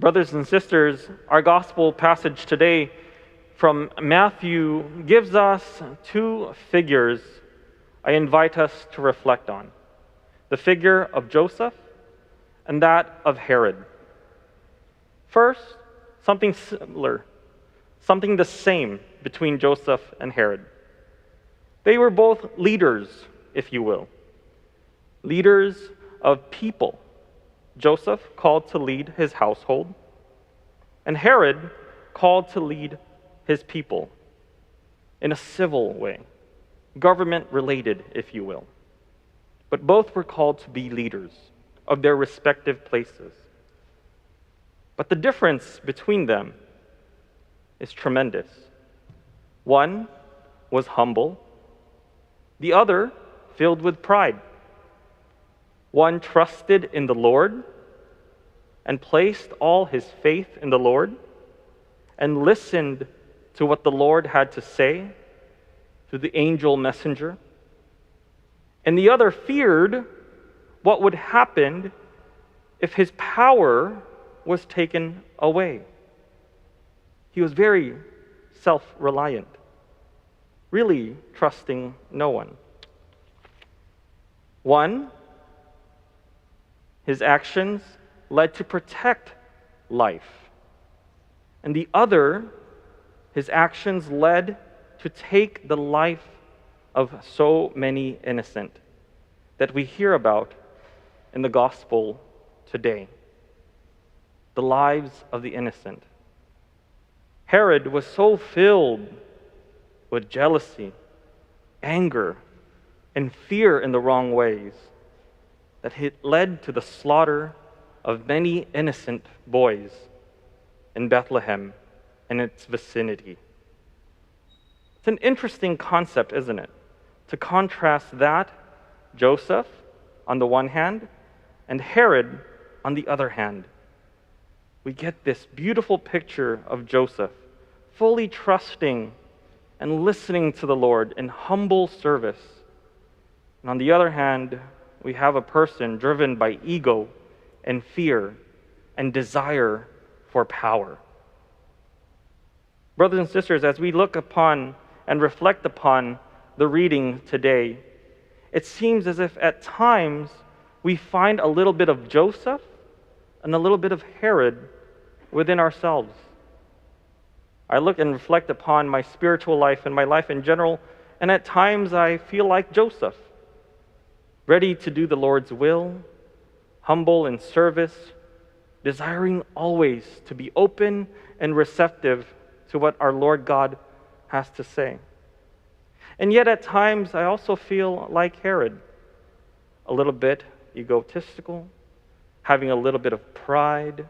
Brothers and sisters, our gospel passage today from Matthew gives us two figures I invite us to reflect on: the figure of Joseph and that of Herod. First, something similar, something the same between Joseph and Herod. They were both leaders, if you will, leaders of people. Joseph called to lead his household, and Herod called to lead his people in a civil way, government-related, if you will. But both were called to be leaders of their respective places. But the difference between them is tremendous. One was humble, the other filled with pride. One trusted in the Lord and placed all his faith in the Lord and listened to what the Lord had to say through the angel messenger. And the other feared what would happen if his power was taken away. He was very self-reliant, really trusting no one. One, his actions led to protect life. And the other, his actions led to take the life of so many innocent that we hear about in the gospel today. The lives of the innocent. Herod was so filled with jealousy, anger, and fear in the wrong ways that it led to the slaughter of many innocent boys in Bethlehem and its vicinity. It's an interesting concept, isn't it? To contrast that, Joseph, on the one hand, and Herod, on the other hand. We get this beautiful picture of Joseph, fully trusting and listening to the Lord in humble service. And on the other hand, we have a person driven by ego and fear and desire for power. Brothers and sisters, as we look upon and reflect upon the reading today, it seems as if at times we find a little bit of Joseph and a little bit of Herod within ourselves. I look and reflect upon my spiritual life and my life in general, and at times I feel like Joseph, ready to do the Lord's will, humble in service, desiring always to be open and receptive to what our Lord God has to say. And yet at times I also feel like Herod, a little bit egotistical, having a little bit of pride,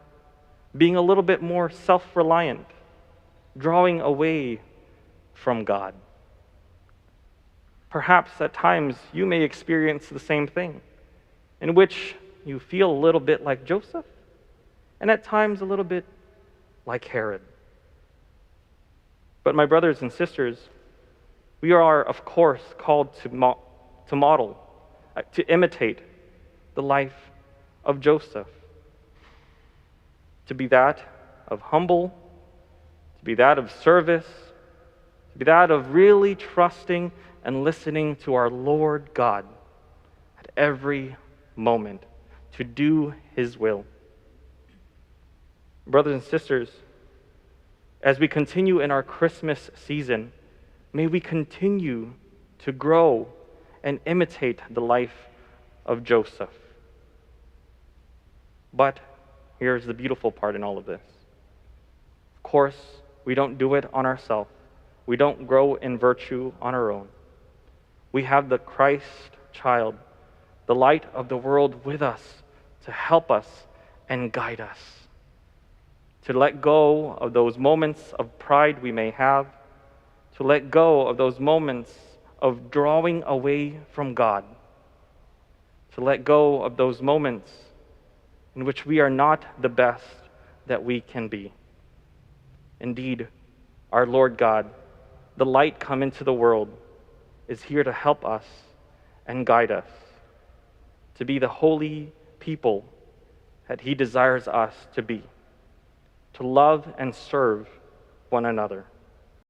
being a little bit more self-reliant, drawing away from God. Perhaps at times you may experience the same thing, in which you feel a little bit like Joseph, and at times a little bit like Herod. But my brothers and sisters, we are, of course, called to model, to imitate the life of Joseph, to be that of humble, to be that of service, to be that of really trusting and listening to our Lord God at every moment, to do His will. Brothers and sisters, as we continue in our Christmas season, may we continue to grow and imitate the life of Joseph. But here's the beautiful part in all of this. Of course, we don't do it on ourselves. We don't grow in virtue on our own. We have the Christ child, the light of the world, with us to help us and guide us. To let go of those moments of pride we may have, to let go of those moments of drawing away from God, to let go of those moments in which we are not the best that we can be. Indeed, our Lord God, the light come into the world, is here to help us and guide us to be the holy people that He desires us to be. to love and serve one another.